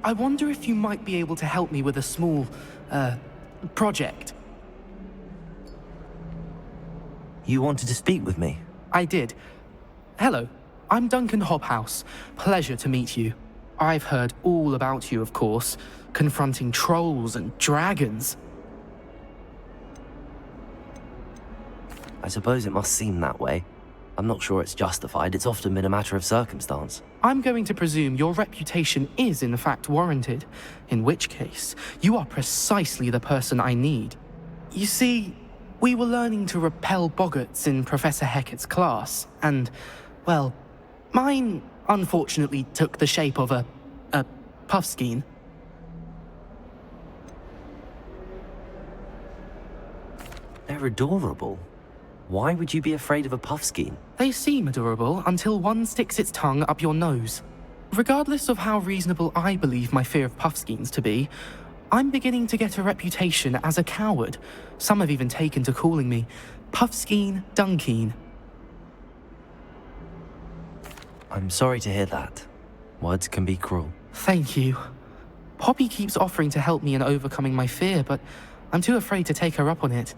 I wonder if you might be able to help me with a small, project. You wanted to speak with me? I did. Hello, I'm Duncan Hobhouse. Pleasure to meet you. I've heard all about you, of course, confronting trolls and dragons. I suppose it must seem that way. I'm not sure it's justified. It's often been a matter of circumstance. I'm going to presume your reputation is in fact warranted, in which case, you are precisely the person I need. You see, we were learning to repel boggarts in Professor Hecat's class, and, well, mine unfortunately took the shape of a puffskein. They're adorable. Why would you be afraid of a puffskein? They seem adorable until one sticks its tongue up your nose. Regardless of how reasonable I believe my fear of puffskeins to be, I'm beginning to get a reputation as a coward. Some have even taken to calling me Puffskein Dunkeen. I'm sorry to hear that. Words can be cruel. Thank you. Poppy keeps offering to help me in overcoming my fear, but I'm too afraid to take her up on it.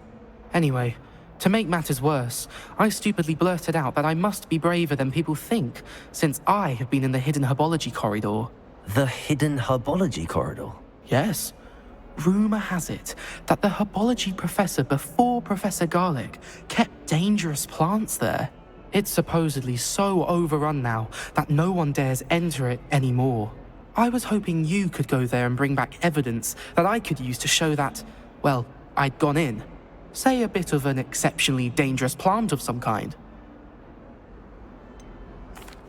Anyway, to make matters worse, I stupidly blurted out that I must be braver than people think, since I have been in the hidden herbology corridor. The hidden herbology corridor? Yes. Rumor has it that the herbology professor before Professor Garlic kept dangerous plants there. It's supposedly so overrun now that no one dares enter it anymore. I was hoping you could go there and bring back evidence that I could use to show that, well, I'd gone in. Say a bit of an exceptionally dangerous plant of some kind.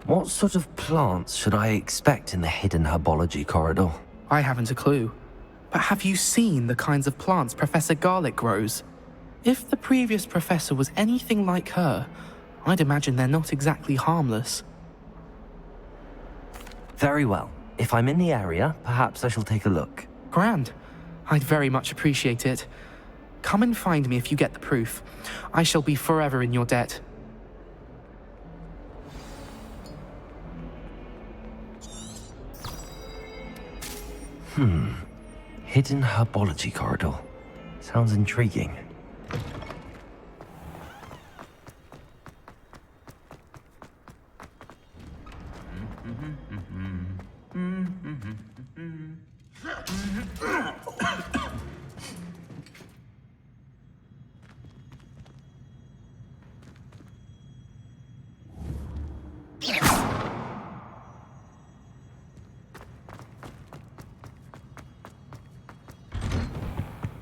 What sort of plants should I expect in the hidden herbology corridor? I haven't a clue. But have you seen the kinds of plants Professor Garlic grows? If the previous professor was anything like her, I'd imagine they're not exactly harmless. Very well. If I'm in the area, perhaps I shall take a look. Grand. I'd very much appreciate it. Come and find me if you get the proof. I shall be forever in your debt. Hidden herbology corridor. Sounds intriguing.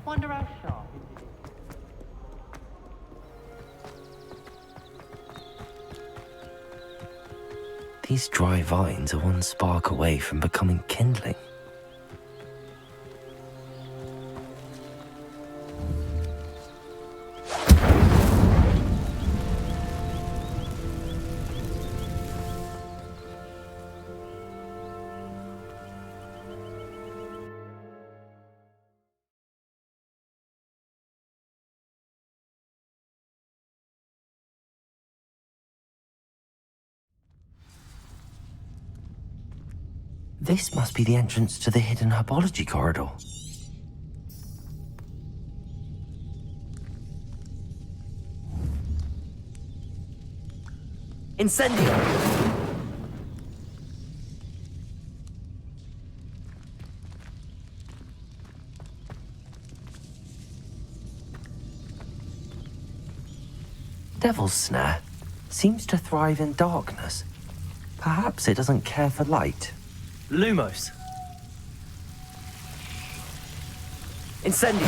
Wonder how sharp These dry vines are one spark away from becoming kindling. This must be the entrance to the hidden herbology corridor. Incendio! Devil's Snare seems to thrive in darkness. Perhaps it doesn't care for light. Lumos. Incendio.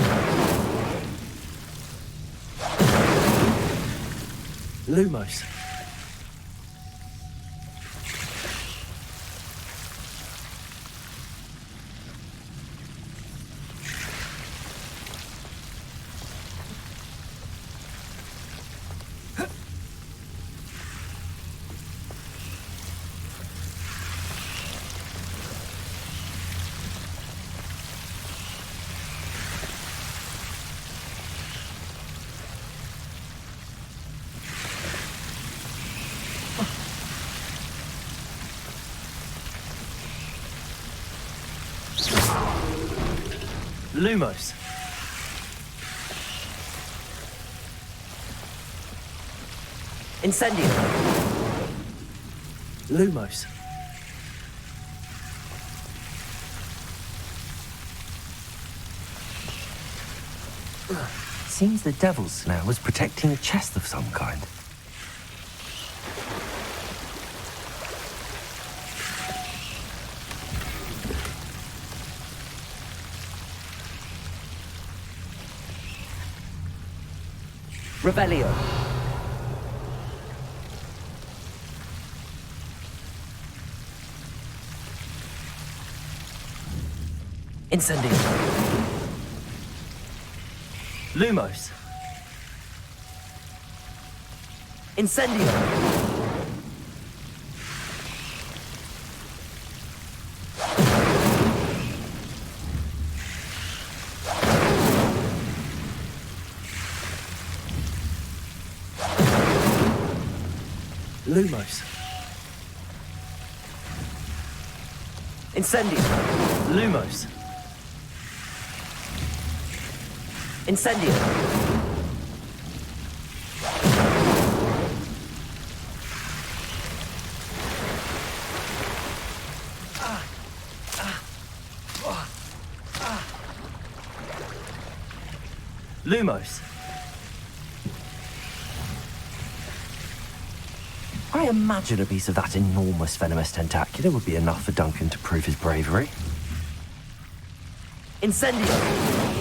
Lumos. Lumos. Incendio. Lumos. Seems the devil's snare was protecting a chest of some kind. Revelio. Incendio. Lumos. Incendio. Lumos. Incendio. Lumos. Incendio. Lumos. I imagine a piece of that enormous venomous tentacular would be enough for Duncan to prove his bravery. Incendio.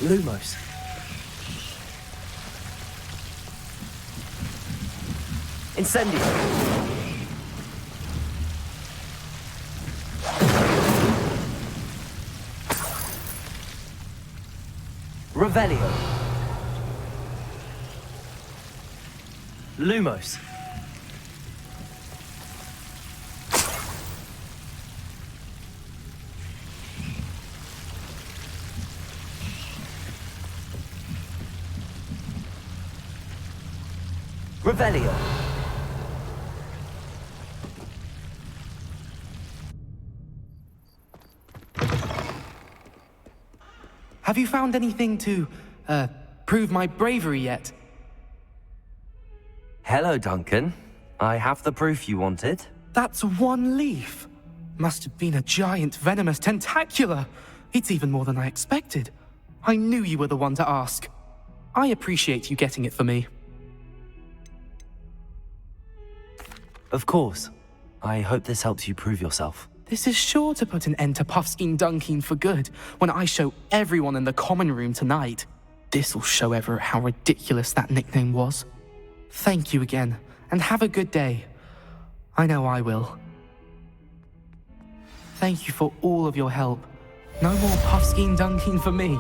Lumos. Incendio. Revelio. Lumos. Revelio. Have you found anything to, prove my bravery yet? Hello, Duncan. I have the proof you wanted. That's one leaf. Must have been a giant venomous tentacula. It's even more than I expected. I knew you were the one to ask. I appreciate you getting it for me. Of course. I hope this helps you prove yourself. This is sure to put an end to Puffskein Dunkin for good when I show everyone in the common room tonight. This'll show Everett how ridiculous that nickname was. Thank you again, and have a good day. I know I will. Thank you for all of your help. No more Puffskein Dunkin for me.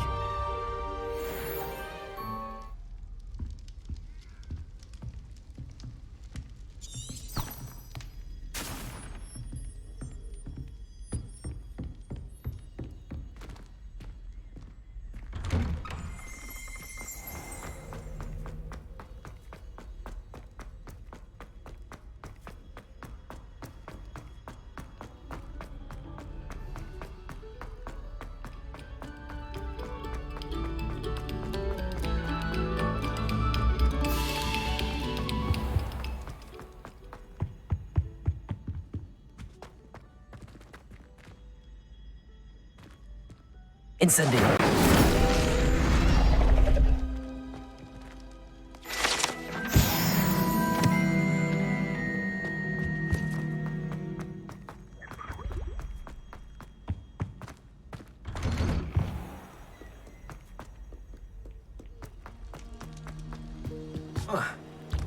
Incendio.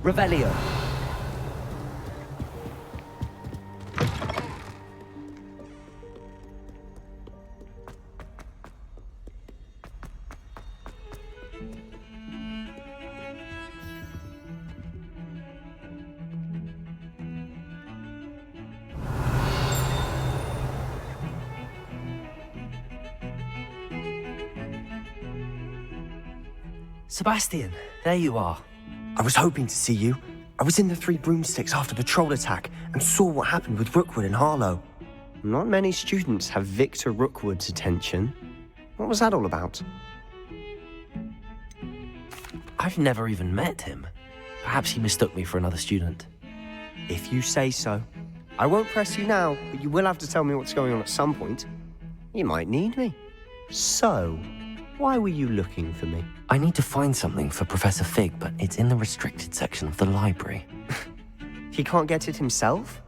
Revelio. Sebastian, there you are. I was hoping to see you. I was in the Three Broomsticks after the troll attack and saw what happened with Rookwood and Harlow. Not many students have Victor Rookwood's attention. What was that all about? I've never even met him. Perhaps he mistook me for another student. If you say so. I won't press you now, but you will have to tell me what's going on at some point. You might need me. So, why were you looking for me? I need to find something for Professor Fig, but it's in the restricted section of the library. He can't get it himself?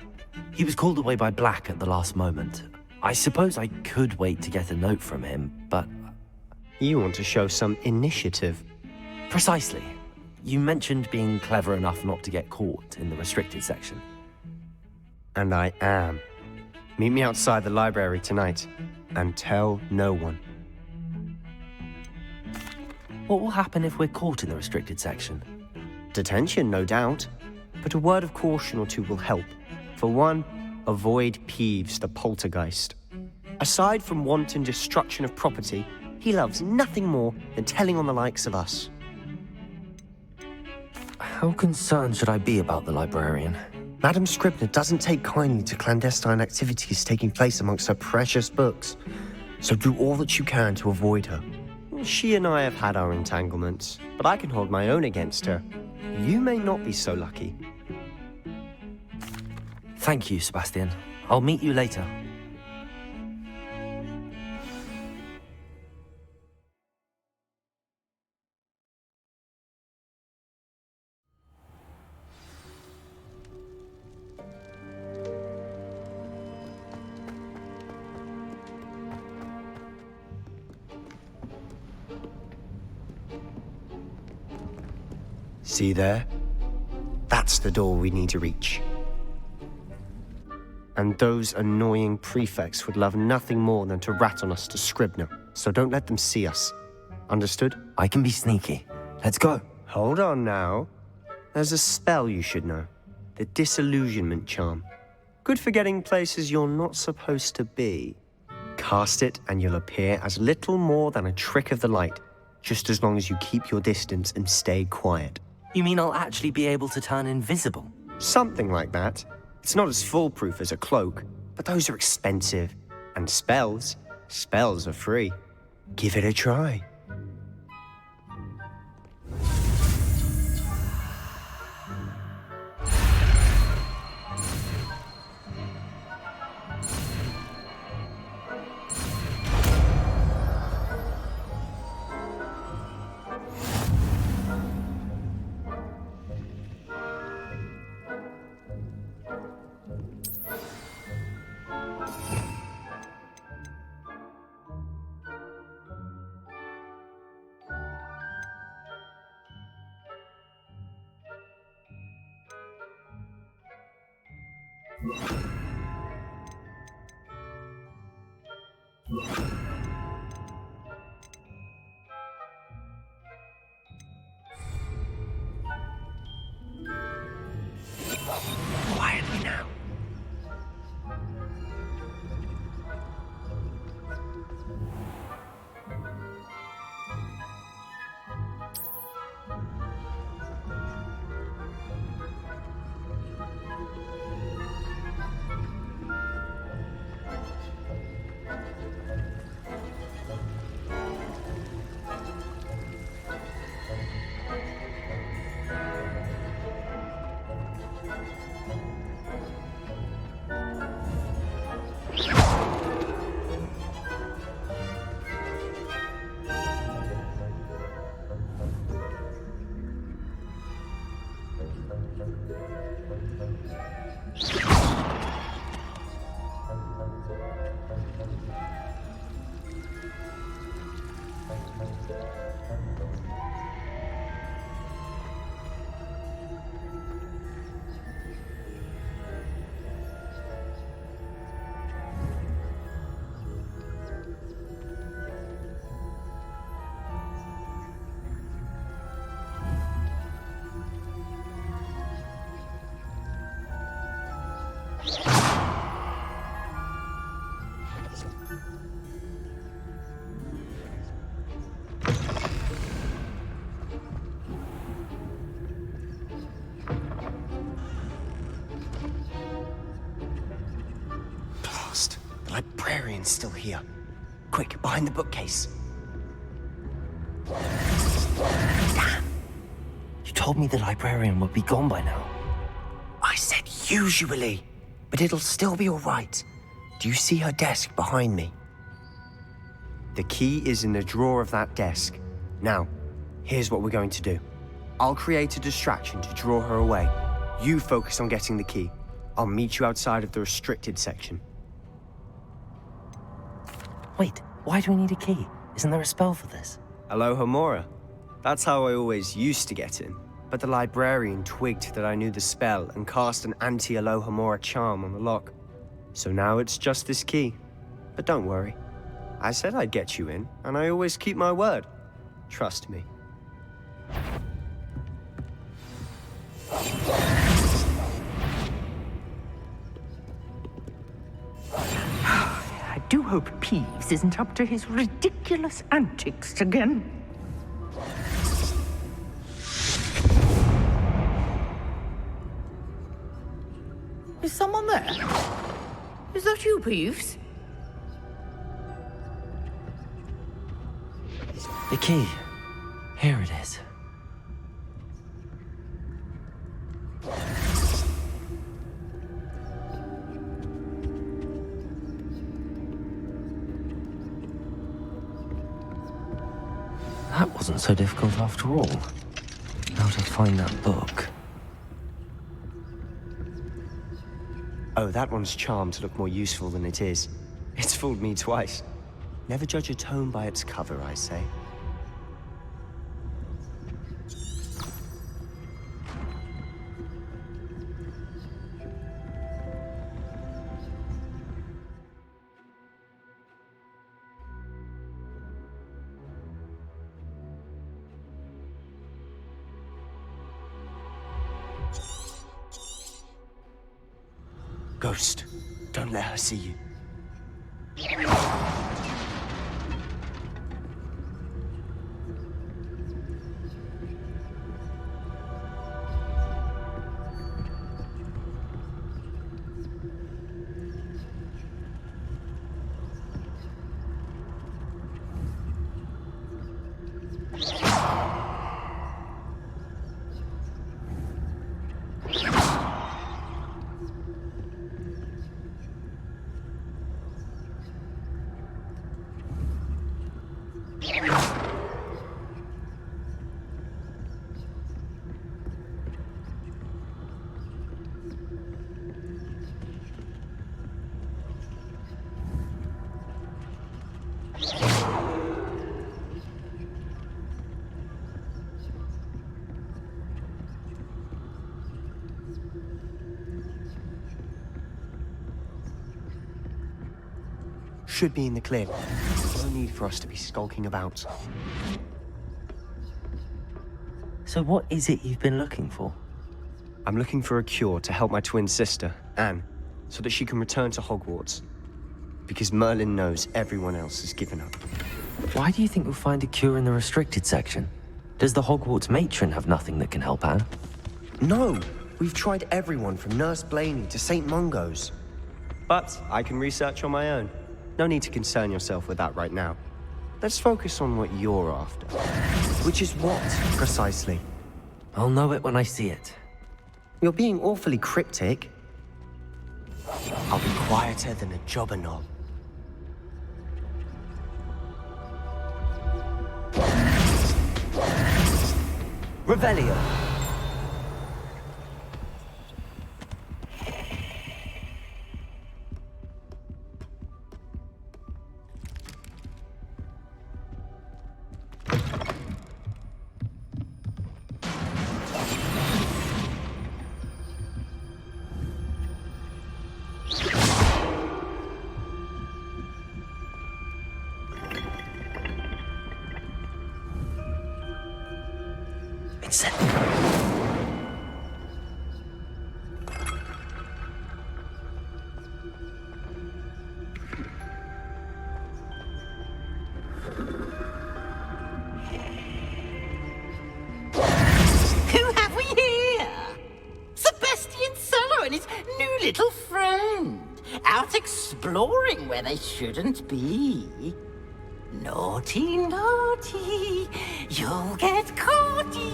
He was called away by Black at the last moment. I suppose I could wait to get a note from him, but... You want to show some initiative. Precisely. You mentioned being clever enough not to get caught in the restricted section. And I am. Meet me outside the library tonight, and tell no one. What will happen if we're caught in the restricted section? Detention, no doubt. But a word of caution or two will help. For one, avoid Peeves, the poltergeist. Aside from wanton destruction of property, he loves nothing more than telling on the likes of us. How concerned should I be about the librarian? Madam Scribner doesn't take kindly to clandestine activities taking place amongst her precious books, so do all that you can to avoid her. She and I have had our entanglements, but I can hold my own against her. You may not be so lucky. Thank you, Sebastian. I'll meet you later. See there? That's the door we need to reach. And those annoying prefects would love nothing more than to rat on us to Scribner, so don't let them see us. Understood? I can be sneaky. Let's go. Hold on now. There's a spell you should know. The Disillusionment Charm. Good for getting places you're not supposed to be. Cast it and you'll appear as little more than a trick of the light, just as long as you keep your distance and stay quiet. You mean I'll actually be able to turn invisible? Something like that. It's not as foolproof as a cloak, but those are expensive. And spells are free. Give it a try. Quietly now. librarian's still here. Quick, behind the bookcase. Damn! You told me the librarian would be gone by now. I said usually, but it'll still be all right. Do you see her desk behind me? The key is in the drawer of that desk. Now, here's what we're going to do. I'll create a distraction to draw her away. You focus on getting the key. I'll meet you outside of the restricted section. Wait, why do we need a key? Isn't there a spell for this? Alohomora. That's how I always used to get in. But the librarian twigged that I knew the spell and cast an anti-Alohomora charm on the lock. So now it's just this key. But don't worry. I said I'd get you in, and I always keep my word. Trust me. I do hope Peeves isn't up to his ridiculous antics again. Is someone there? Is that you, Peeves? The key. Here it is. That wasn't so difficult after all. Now to find that book. Oh, that one's charmed to look more useful than it is. It's fooled me twice. Never judge a tome by its cover, I say. Ghost, don't let her see you. Should be in the clear. No need for us to be skulking about. So what is it you've been looking for? I'm looking for a cure to help my twin sister, Anne, so that she can return to Hogwarts. Because Merlin knows everyone else has given up. Why do you think we'll find a cure in the restricted section? Does the Hogwarts matron have nothing that can help Anne? No! We've tried everyone from Nurse Blaney to St. Mungo's. But I can research on my own. No need to concern yourself with that right now. Let's focus on what you're after. Which is what, precisely? I'll know it when I see it. You're being awfully cryptic. I'll be quieter than a jobber knob. Revelio. Who have we here? Sebastian Solo and his new little friend. Out exploring where they shouldn't be. Naughty, naughty, you'll get caughty.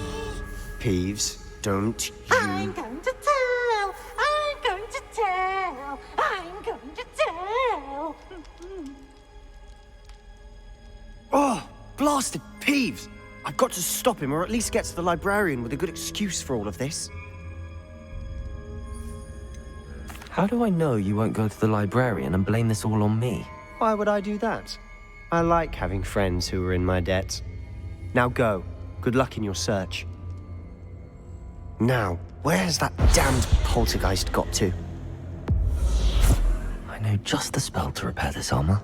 Peeves, don't you... I'm going to tell, I'm going to tell, I'm going to tell. Oh, blasted Peeves! I've got to stop him, or at least get to the librarian with a good excuse for all of this. How do I know you won't go to the librarian and blame this all on me? Why would I do that? I like having friends who are in my debt. Now go. Good luck in your search. Now, where's that damned poltergeist got to? I know just the spell to repair this armor.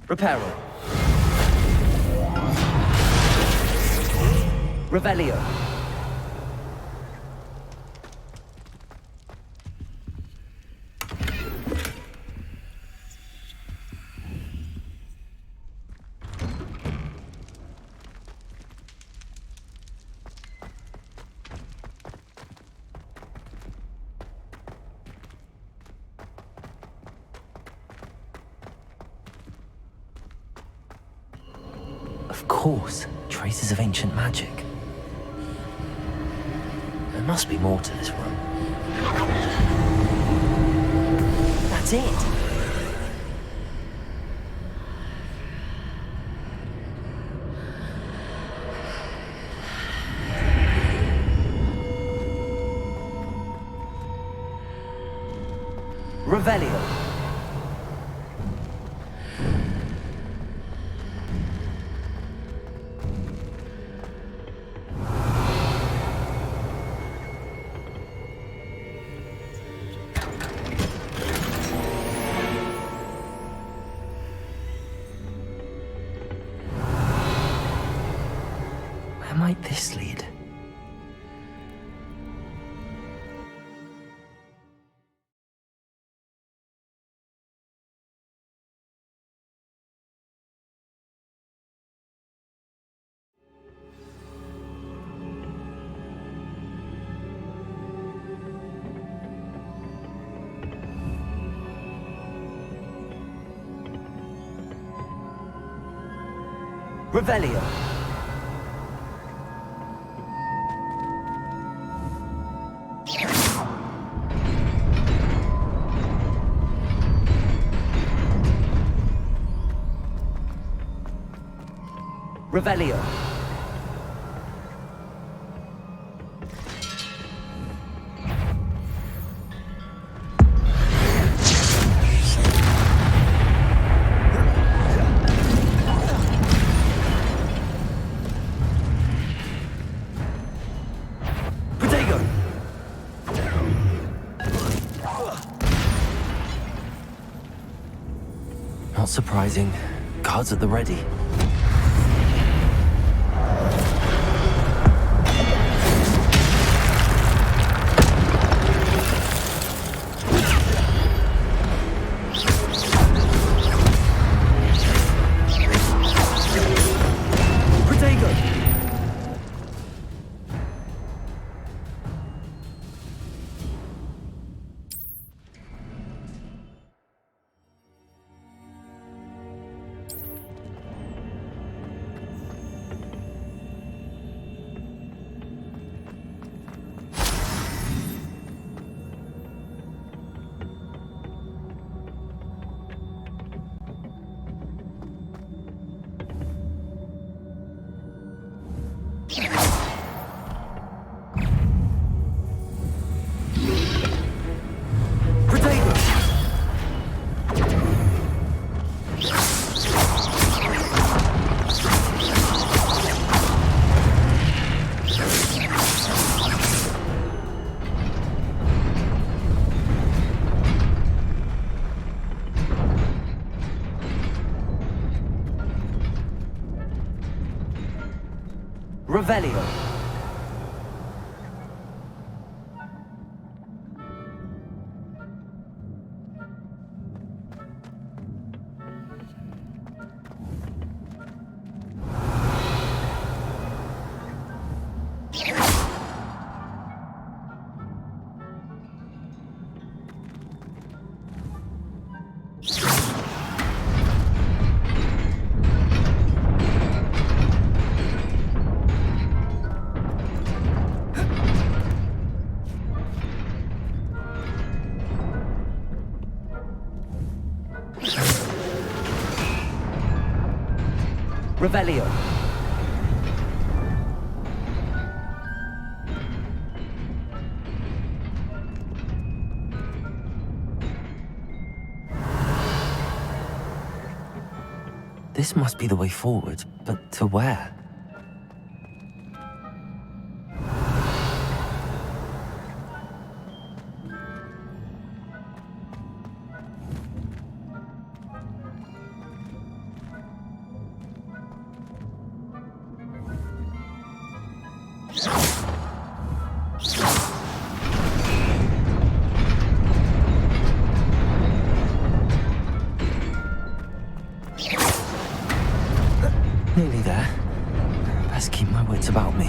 Reparo. Revelio. Of course, traces of ancient magic. There must be more to this room. That's it! Revelio. Where might this lead? Revelio. Revelio. Protego. Not surprising. Guards at the ready. Revelio. Revelio. This must be the way forward, but to where? Nearly there. Best keep my wits about me.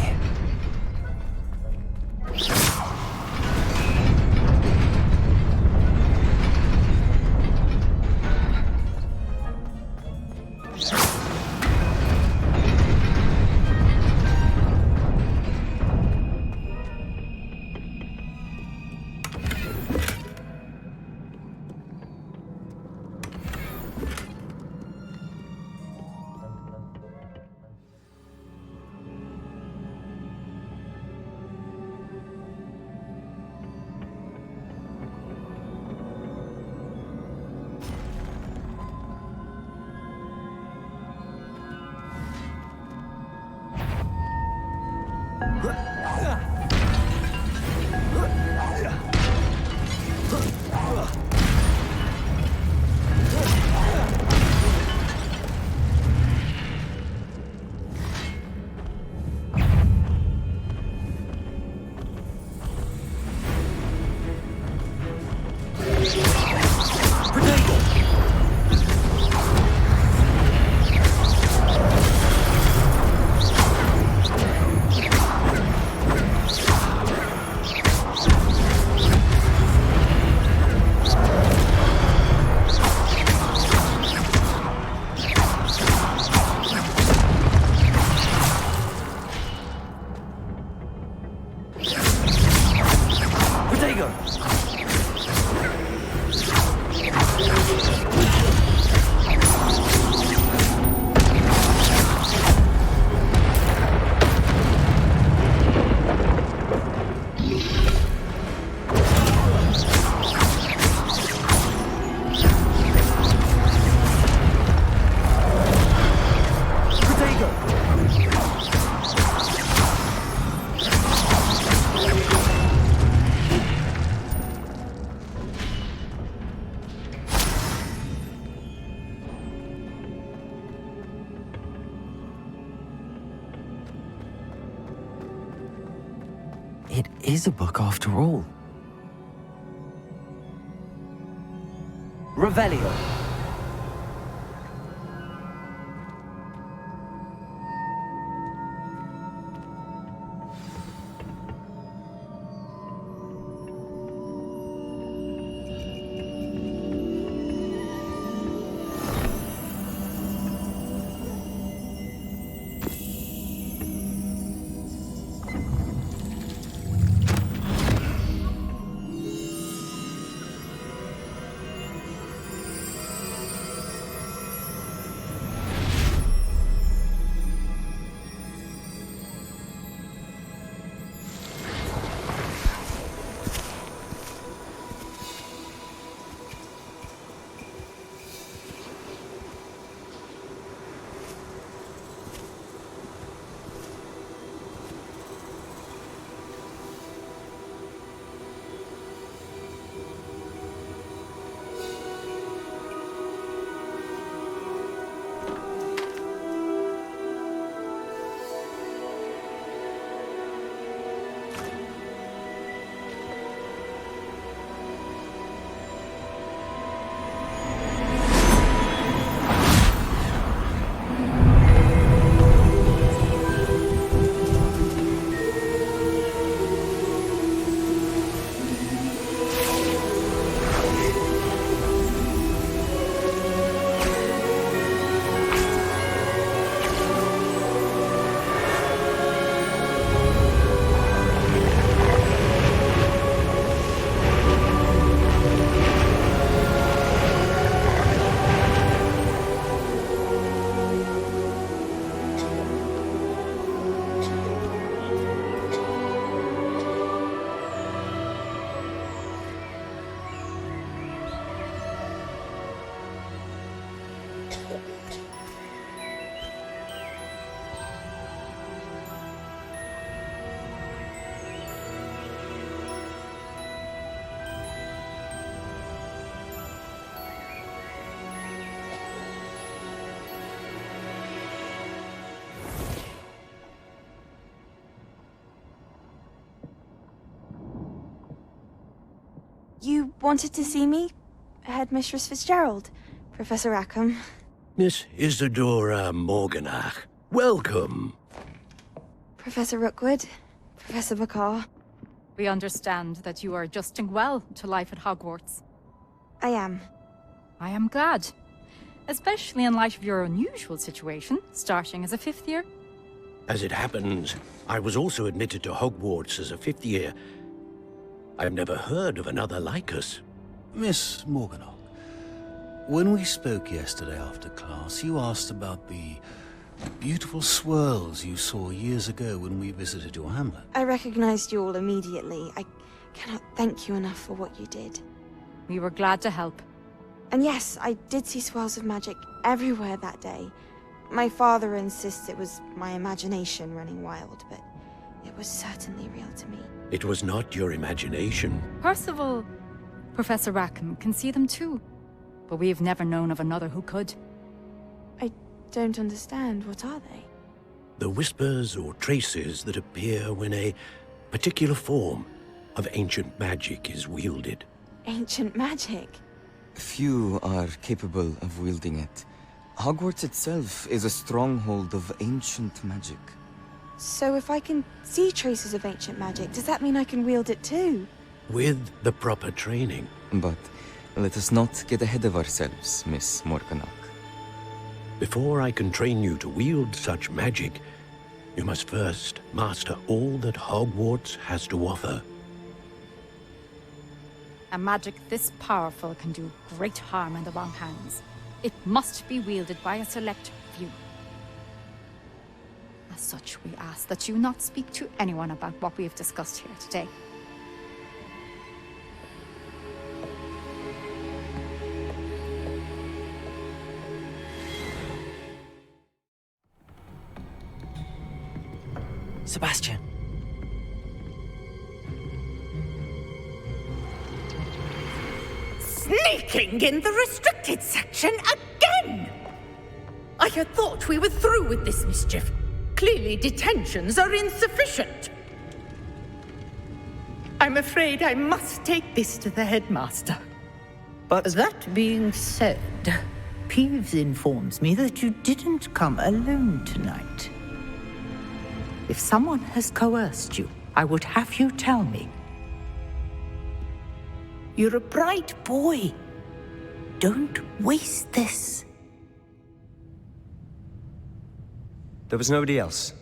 It is a book after all. Revelio. You wanted to see me? Headmistress Fitzgerald, Professor Rackham. Miss Isadora Morganach, welcome. Professor Rookwood, Professor Bakar. We understand that you are adjusting well to life at Hogwarts. I am. I am glad. Especially in light of your unusual situation, starting as a 5th year. As it happens, I was also admitted to Hogwarts as a 5th year. I've never heard of another like us. Miss Morganock, when we spoke yesterday after class, you asked about the beautiful swirls you saw years ago when we visited your hamlet. I recognized you all immediately. I cannot thank you enough for what you did. We were glad to help. And yes, I did see swirls of magic everywhere that day. My father insists it was my imagination running wild, but it was certainly real to me. It was not your imagination. Percival, Professor Rackham can see them too. But we have never known of another who could. I don't understand. What are they? The whispers or traces that appear when a particular form of ancient magic is wielded. Ancient magic? Few are capable of wielding it. Hogwarts itself is a stronghold of ancient magic. So if I can see traces of ancient magic, does that mean I can wield it too? With the proper training. But let us not get ahead of ourselves, Miss Morganach. Before I can train you to wield such magic, you must first master all that Hogwarts has to offer. A magic this powerful can do great harm in the wrong hands. It must be wielded by a select few. As such, we ask that you not speak to anyone about what we have discussed here today. Sebastian. Sneaking in the restricted section again! I had thought we were through with this mischief. Clearly detentions are insufficient. I'm afraid I must take this to the headmaster. But That being said, Peeves informs me that you didn't come alone tonight. If someone has coerced you, I would have you tell me. You're a bright boy. Don't waste this. There was nobody else.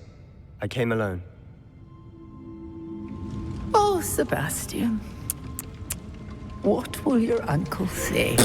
I came alone. Oh, Sebastian. What will your uncle say?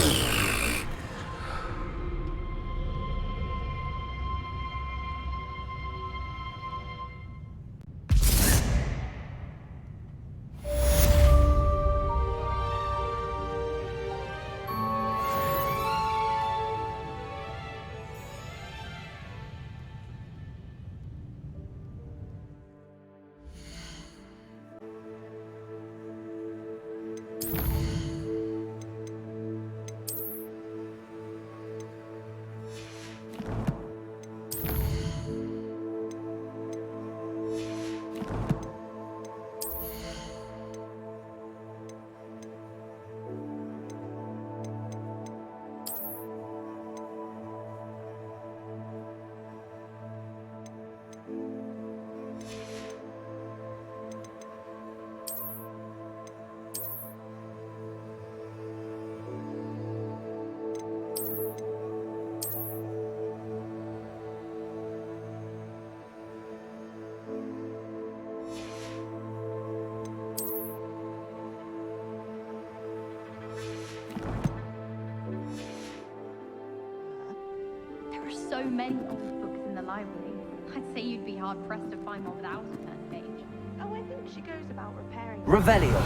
There are so many old books in the library. I'd say you'd be hard-pressed to find one without a turn page. Oh, I think she goes about repairing. Revelio.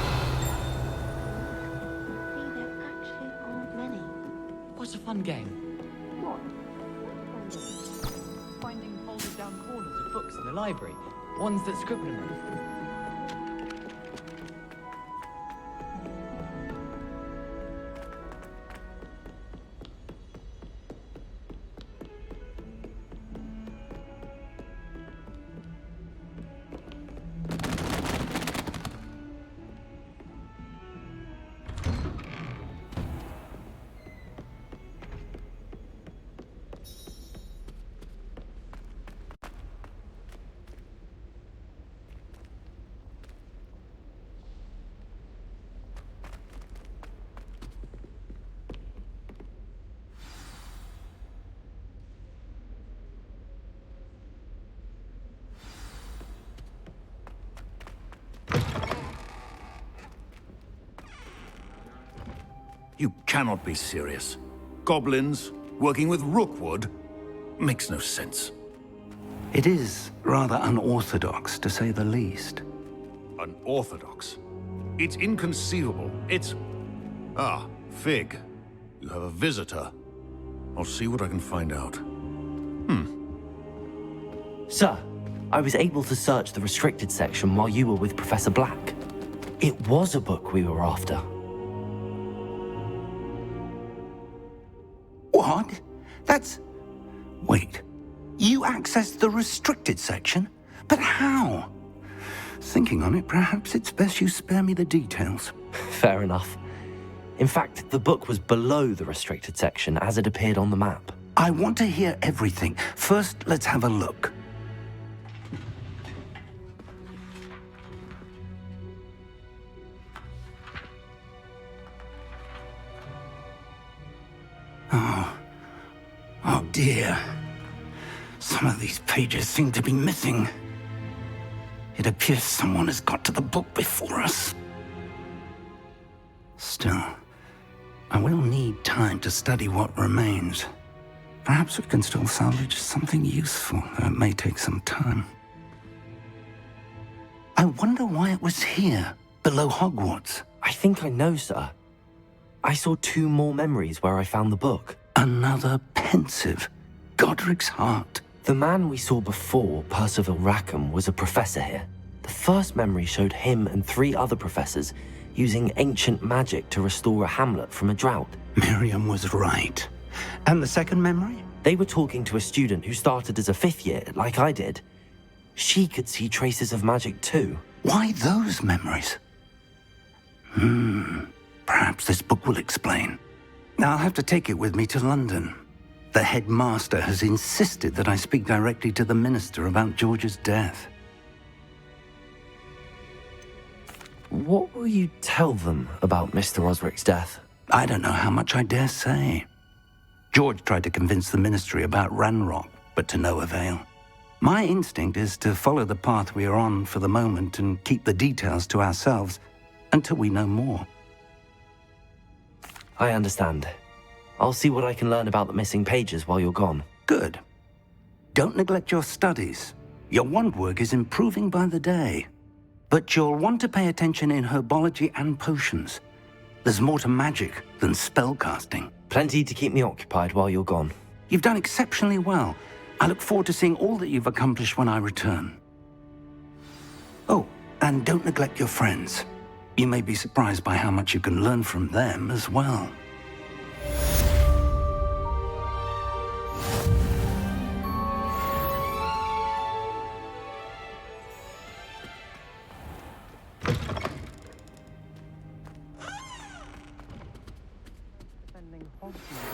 See, there actually aren't many. What's a fun game? Finding folded down corners of books in the library. Ones that Scrivener wrote. cannot be serious. Goblins working with Rookwood makes no sense. It is rather unorthodox, to say the least. Unorthodox? It's inconceivable. It's... Ah, Fig. You have a visitor. I'll see what I can find out. Sir, I was able to search the restricted section while you were with Professor Black. It was a book we were after. What? That's... Wait. You accessed the restricted section? But how? Thinking on it, perhaps it's best you spare me the details. Fair enough. In fact, the book was below the restricted section as it appeared on the map. I want to hear everything. First, let's have a look. Oh dear. Some of these pages seem to be missing. It appears someone has got to the book before us. Still, I will need time to study what remains. Perhaps we can still salvage something useful, though it may take some time. I wonder why it was here, below Hogwarts. I think I know, sir. I saw 2 more memories where I found the book. Another pensive. Godric's heart. The man we saw before, Percival Rackham, was a professor here. The first memory showed him and 3 other professors using ancient magic to restore a hamlet from a drought. Miriam was right. And the second memory? They were talking to a student who started as a 5th year, like I did. She could see traces of magic too. Why those memories? Perhaps this book will explain. I'll have to take it with me to London. The headmaster has insisted that I speak directly to the minister about George's death. What will you tell them about Mr. Osric's death? I don't know how much I dare say. George tried to convince the ministry about Ranrock, but to no avail. My instinct is to follow the path we are on for the moment and keep the details to ourselves until we know more. I understand. I'll see what I can learn about the missing pages while you're gone. Good. Don't neglect your studies. Your wand work is improving by the day. But you'll want to pay attention in herbology and potions. There's more to magic than spellcasting. Plenty to keep me occupied while you're gone. You've done exceptionally well. I look forward to seeing all that you've accomplished when I return. Oh, and don't neglect your friends. You may be surprised by how much you can learn from them as well. Sending Hogwarts